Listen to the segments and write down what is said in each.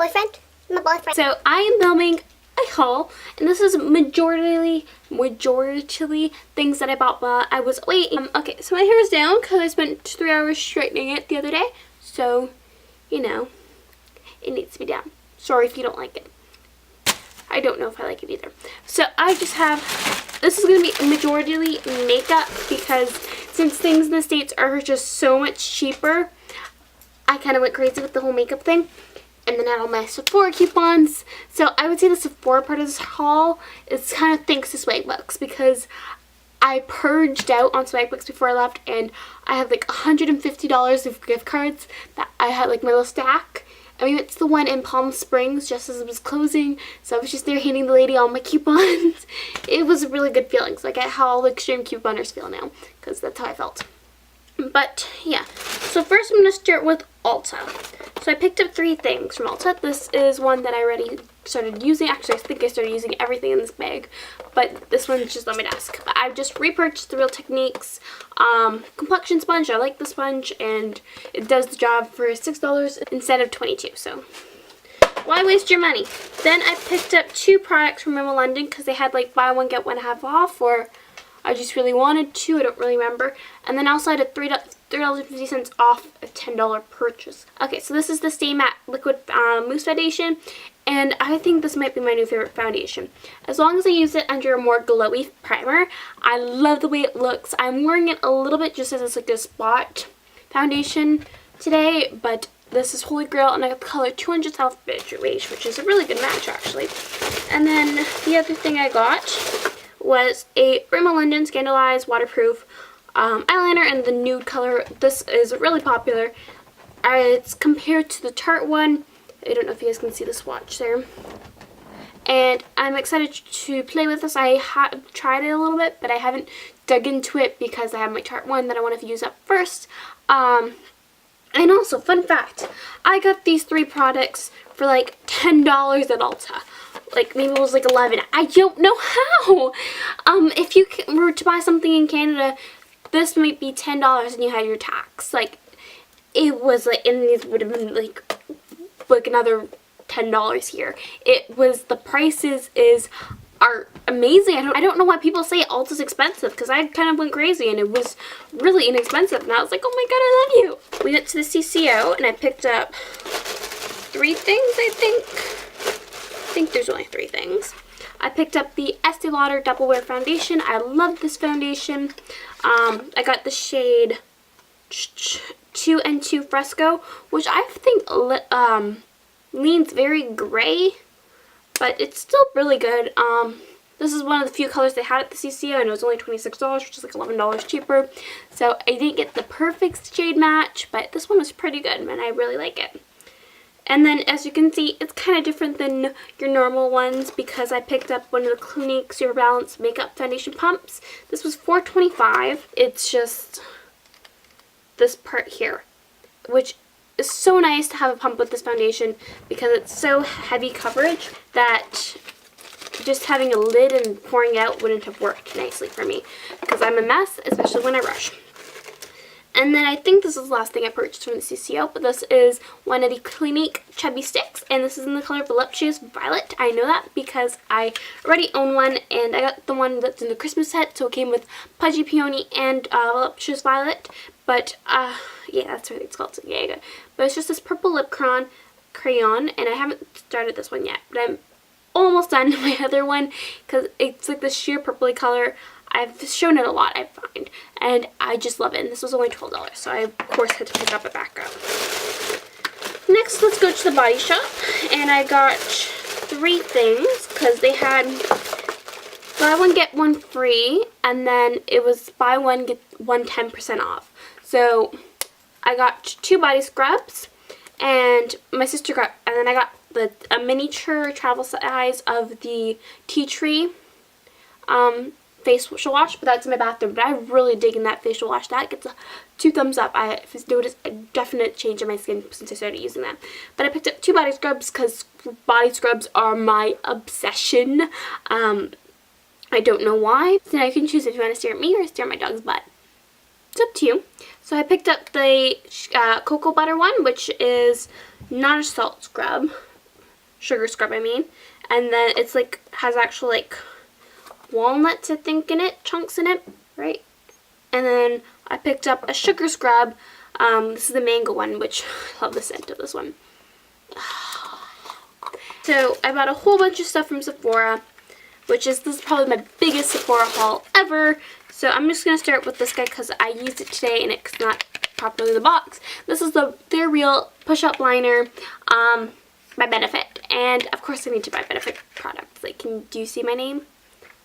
boyfriend. My boyfriend. So I am filming a haul, and this is majority things that I bought while I was waiting. Okay, so my hair is down because I spent 3 hours straightening it the other day. So, you know, it needs to be down. Sorry if you don't like it. I don't know if I like it either. So I just have, this is going to be majority makeup because since things in the States are just so much cheaper, I kind of went crazy with the whole makeup thing. And then I had all my Sephora coupons. So I would say the Sephora part of this haul is kind of thanks to Swag Bucks because I purged out on Swag Bucks before I left, and I had like $150 of gift cards that I had like my little stack. And we went to the one in Palm Springs just as it was closing, so I was just there handing the lady all my coupons. It was a really good feeling. So I get how all the extreme couponers feel now, because that's how I felt. But yeah, so first I'm going to start with Ulta. So I picked up 3 things from Ulta. This is one that I already started using. Actually, I think I started using everything in this bag, but this one's just on my desk. But I've just repurchased the Real Techniques complexion sponge. I like the sponge, and it does the job for $6 instead of $22. So why waste your money? Then I picked up 2 products from Rimmel London because they had like buy one get one half off, or I just really wanted to. I don't really remember. And then also I had a $3.50 off a $10 purchase. Okay, so this is the Stay Matte Liquid Mousse Foundation, and I think this might be my new favorite foundation. As long as I use it under a more glowy primer, I love the way it looks. I'm wearing it a little bit just as it's like a spot foundation today, but this is Holy Grail, and I got the color 200 South Beige, which is a really good match actually. And then the other thing I got was a Rimmel London Scandalized Waterproof eyeliner in the nude color. This is really popular. It's compared to the Tarte one. I don't know if you guys can see the swatch there. And I'm excited to play with this. I have tried it a little bit, but I haven't dug into it because I have my Tarte one that I want to use up first. And also, fun fact, I got these 3 products for like $10 at Ulta. Like, maybe it was like 11. I don't know how. If you were to buy something in Canada, this might be $10 and you had your tax. Like, it was like, and these would have been like another $10 here. It was, the prices are amazing. I don't know why people say Ulta's expensive, because I kind of went crazy and it was really inexpensive. And I was like, oh my god, I love you. We went to the CCO and I picked up 3 things, I think there's only 3 things. I picked up the Estee Lauder Double Wear Foundation. I love this foundation. I got the shade 2N2 Fresco, which I think leans very gray, but it's still really good. This is one of the few colors they had at the CCO, and it was only $26, which is like $11 cheaper. So I didn't get the perfect shade match, but this one was pretty good, and I really like it. And then, as you can see, it's kind of different than your normal ones because I picked up one of the Clinique Super Balance Makeup Foundation Pumps. This was $4.25. It's just this part here, which is so nice to have a pump with this foundation because it's so heavy coverage that just having a lid and pouring out wouldn't have worked nicely for me because I'm a mess, especially when I rush. And then I think this is the last thing I purchased from the CCO, but this is one of the Clinique Chubby Sticks, and this is in the color Voluptuous Violet. I know that because I already own one, and I got the one that's in the Christmas set, so it came with Pudgy Peony and Voluptuous Violet. But, yeah, that's what it's called. So, yeah, I got it. But it's just this purple lip crayon, and I haven't started this one yet, but I'm almost done my other one because it's like this sheer purpley color. I've shown it a lot, I find, and I just love it. And this was only $12, so I, of course, had to pick up a backup. Next, let's go to the Body Shop, and I got 3 things because they had buy one, get one free, and then it was buy one, get one 10% off. So I got 2 body scrubs, and my sister got, and then I got a miniature travel size of the Tea Tree facial wash, but that's in my bathroom. But I'm really digging that facial wash. That gets 2 thumbs up. I've noticed a definite change in my skin since I started using that. But I picked up 2 body scrubs because body scrubs are my obsession. I don't know why. So now you can choose if you want to stare at me or stare at my dog's butt. It's up to you. So I picked up the cocoa butter one, which is not a salt scrub, sugar scrub, I mean. And then it's like, has actual like walnuts, I think, in it, chunks in it, right? And then I picked up a sugar scrub. This is the mango one, which I love the scent of this one. So I bought a whole bunch of stuff from Sephora, this is probably my biggest Sephora haul ever. So I'm just going to start with this guy because I used it today and it's not properly in the box. This is the They're Real Push-Up Liner by Benefit. And of course I need to buy Benefit products. Like, do you see my name?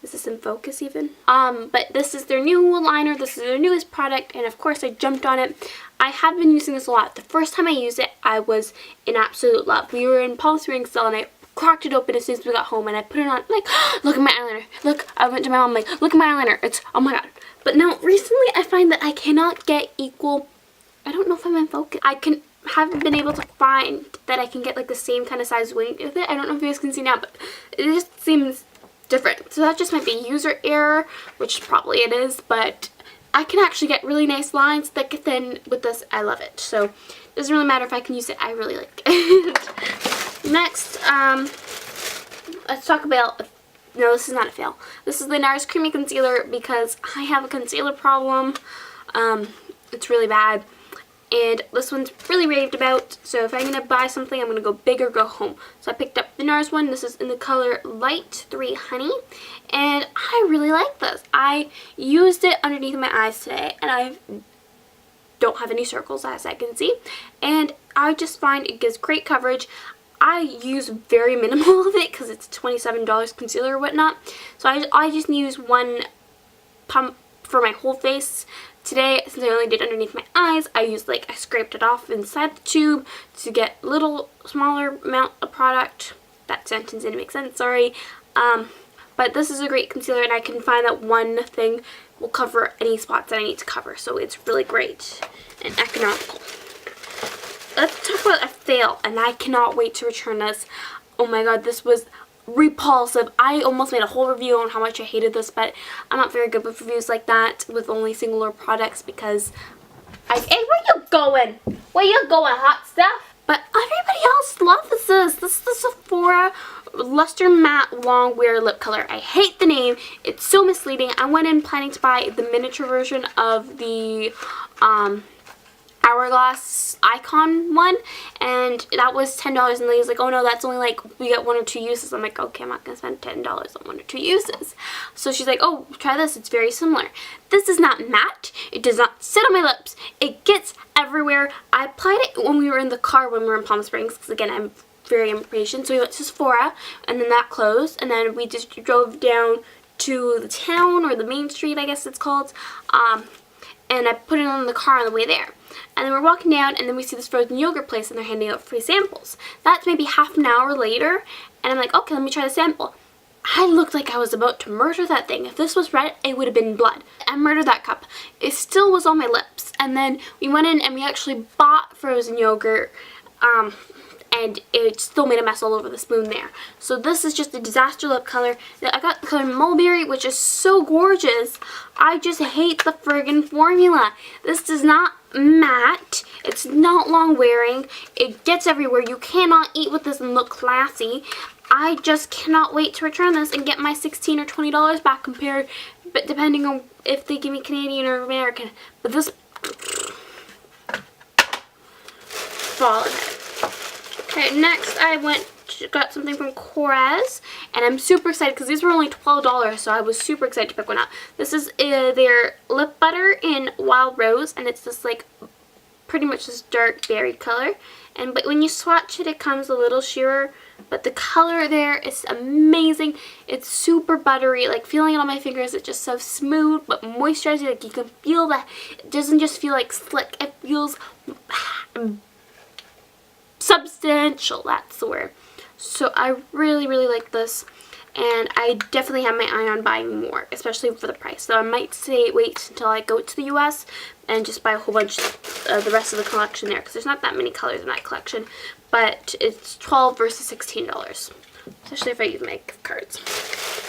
Is this in focus even? But this is their new liner. This is their newest product, and of course I jumped on it. I have been using this a lot. The first time I used it, I was in absolute love. We were in Palm Springs still, and I cracked it open as soon as we got home, and I put it on, like, look at my eyeliner. Look, I went to my mom, like, look at my eyeliner. It's, oh my god. But now, recently, I find that I cannot get equal, I don't know if I'm in focus. Haven't been able to find that I can get, like, the same kind of size wing with it. I don't know if you guys can see now, but it just seems different. So that just might be user error, which probably it is, but I can actually get really nice lines, thick, thin with this. I love it. So it doesn't really matter if I can use it. I really like it. Next, let's talk about, no, this is not a fail. This is the NARS Creamy Concealer because I have a concealer problem. It's really bad. And this one's really raved about, so if I'm going to buy something, I'm going to go big or go home. So I picked up the NARS one. This is in the color Light 3 Honey, and I really like this. I used it underneath my eyes today, and I don't have any circles, as I can see, and I just find it gives great coverage. I use very minimal of it because it's $27 concealer or whatnot, so I just use one pump for my whole face. Today, since I only did underneath my eyes, I scraped it off inside the tube to get a little smaller amount of product. That sentence didn't make sense, sorry. But this is a great concealer, and I can find that one thing will cover any spots that I need to cover. So it's really great and economical. Let's talk about a fail, and I cannot wait to return this. Oh my god, this was repulsive. I almost made a whole review on how much I hated this, but I'm not very good with reviews like that with only singular products because hey, where you going? Where you going, hot stuff? But everybody else loves this. This is the Sephora Luster Matte Long Wear Lip Color. I hate the name. It's so misleading. I went in planning to buy the miniature version of the Hourglass Icon one, and that was $10, and the lady's like, oh no, that's only like, we get 1 or 2 uses. I'm like, okay, I'm not gonna spend $10 on 1 or 2 uses. So she's like, oh, try this, it's very similar. This is not matte, it does not sit on my lips, it gets everywhere. I applied it when we were in the car when we were in Palm Springs, because again, I'm very impatient. So we went to Sephora, and then that closed, and then we just drove down to the town, or the main street, I guess it's called, and I put it in the car on the way there. And then we're walking down, and then we see this frozen yogurt place, and they're handing out free samples. That's maybe half an hour later, and I'm like, okay, let me try the sample. I looked like I was about to murder that thing. If this was red, it would have been blood. I murdered that cup. It still was on my lips. And then we went in, and we actually bought frozen yogurt, and it still made a mess all over the spoon there. So this is just a disaster lip color. I got the color Mulberry, which is so gorgeous. I just hate the friggin' formula. This does not matte. It's not long wearing. It gets everywhere. You cannot eat with this and look classy. I just cannot wait to return this and get my $16 or $20 back compared, but depending on if they give me Canadian or American. But this fall ahead. Okay, next I got something from Korres, and I'm super excited because these were only $12, so I was super excited to pick one up. This is their lip butter in Wild Rose, and it's this like pretty much this dark berry color. But when you swatch it, it comes a little sheerer, but the color there is amazing. It's super buttery, like feeling it on my fingers, it's just so smooth but moisturizing. Like you can feel that it doesn't just feel like slick, it feels substantial, that's the word. So I really, really like this, and I definitely have my eye on buying more, especially for the price. So I might wait until I go to the US and just buy a whole bunch of the rest of the collection there, because there's not that many colors in that collection, but it's $12 versus $16, especially if I use my gift cards.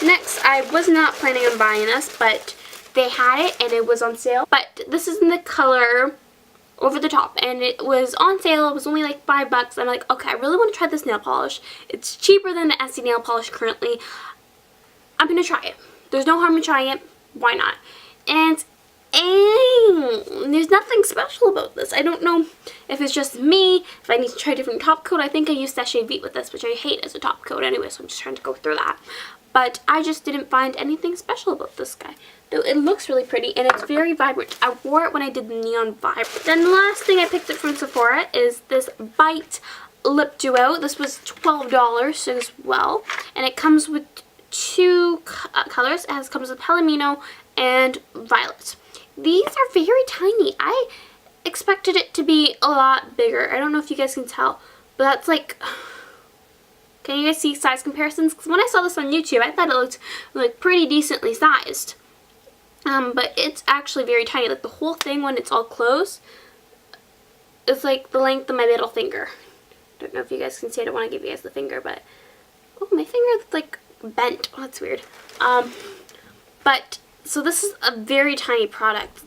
Next, I was not planning on buying this, but they had it and it was on sale. But this is in the color over the top, and it was on sale. It was only like $5. I'm like, okay, I really want to try this nail polish. It's cheaper than the Essie nail polish currently. I'm gonna try it. There's no harm in trying it. Why not? And there's nothing special about this. I don't know if it's just me, if I need to try a different top coat. I think I used Sachet Vite with this, which I hate as a top coat anyway, so I'm just trying to go through that. But I just didn't find anything special about this guy. Though it looks really pretty, and it's very vibrant. I wore it when I did the Neon Vibrant. Then the last thing I picked up from Sephora is this Bite Lip Duo. This was $12 as well, and it comes with two colors. It comes with Palomino and Violet. These are very tiny. I expected it to be a lot bigger. I don't know if you guys can tell, but that's like... Can you guys see size comparisons? Because when I saw this on YouTube, I thought it looked like pretty decently sized. But it's actually very tiny. Like the whole thing, when it's all closed, is like the length of my middle finger. Don't know if you guys can see. I don't want to give you guys the finger, but... Oh, my finger is like bent. Oh, that's weird. But... So this is a very tiny product,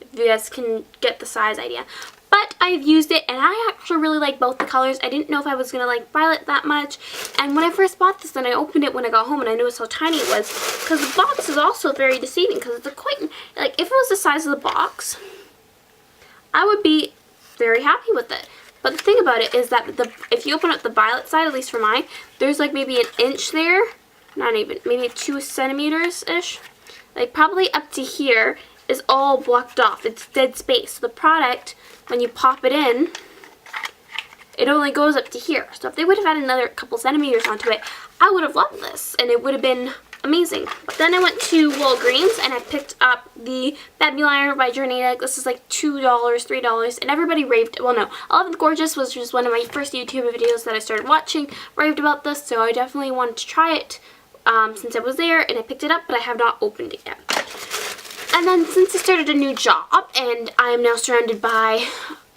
if you guys can get the size idea. But I've used it, and I actually really like both the colors. I didn't know if I was going to like Violet that much. And when I first bought this, and I opened it when I got home, and I noticed how tiny it was. Because the box is also very deceiving, because it's quite... Like, if it was the size of the box, I would be very happy with it. But the thing about it is that if you open up the Violet side, at least for mine, there's like maybe an inch there. Not even. Maybe 2 centimeters-ish. Like probably up to here is all blocked off. It's dead space. So the product, when you pop it in, it only goes up to here. So if they would have had another couple centimeters onto it, I would have loved this, and it would have been amazing. But then I went to Walgreens, and I picked up the Baby Liner by Journey. This is like $2, $3, and everybody raved. Well, no, I Love It Gorgeous was just one of my first YouTube videos that I started watching, raved about this, so I definitely wanted to try it. Since I was there, and I picked it up, but I have not opened it yet. And then since I started a new job, and I am now surrounded by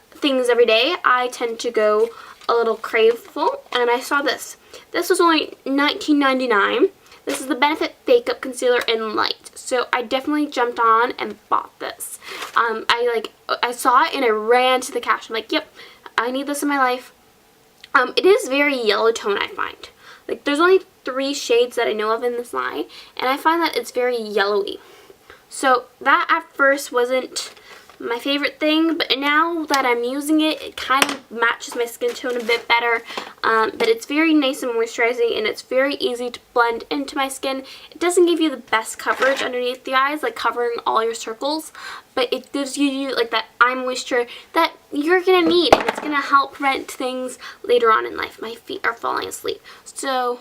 things every day, I tend to go a little craveful, and I saw this. This was only $19.99. This is the Benefit Fake Up Concealer in Light. So I definitely jumped on and bought this. I saw it and I ran to the cash. I'm like, yep, I need this in my life. It is very yellow tone, I find. Like, there's only 3 shades that I know of in this line, and I find that it's very yellowy. So that at first wasn't my favorite thing, but now that I'm using it, it kind of matches my skin tone a bit better. But it's very nice and moisturizing, and it's very easy to blend into my skin. It doesn't give you the best coverage underneath the eyes, like covering all your circles, but it gives you like that eye moisture that you're gonna need, and it's gonna help prevent things later on in life. My feet are falling asleep. So